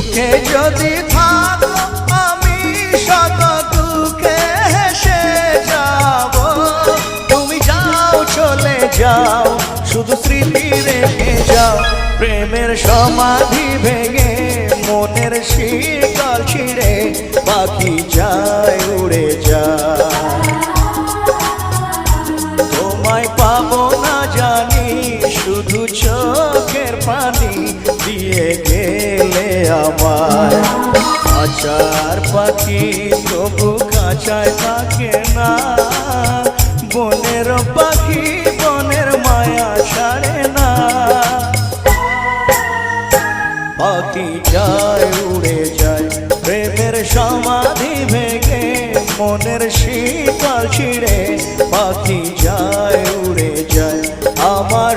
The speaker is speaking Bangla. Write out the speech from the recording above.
সুখে যদি থাকো আমি শত দুঃখে হেসে যাব। তুমি যাও চলে যাও শুধু স্মৃতি রেখে যাও। প্রেমের সমাধি ভেঙে মনের শিকল ছিঁড়ে পাখি যায় উড়ে যায়। তোমায় পাবো না জানি শুধু চোখের পানি দিয়ে গেলে আমায়। খাঁচার পাখি তবু খাঁচায় থাকে না, বনের পাখি বনের মায়া ছাড়ে না। পাখি যায় উড়ে যায় প্রেমের সমাধি ভেঙে মনের শিকল ছিঁড়ে পাখি যায় উড়ে যায়। আমার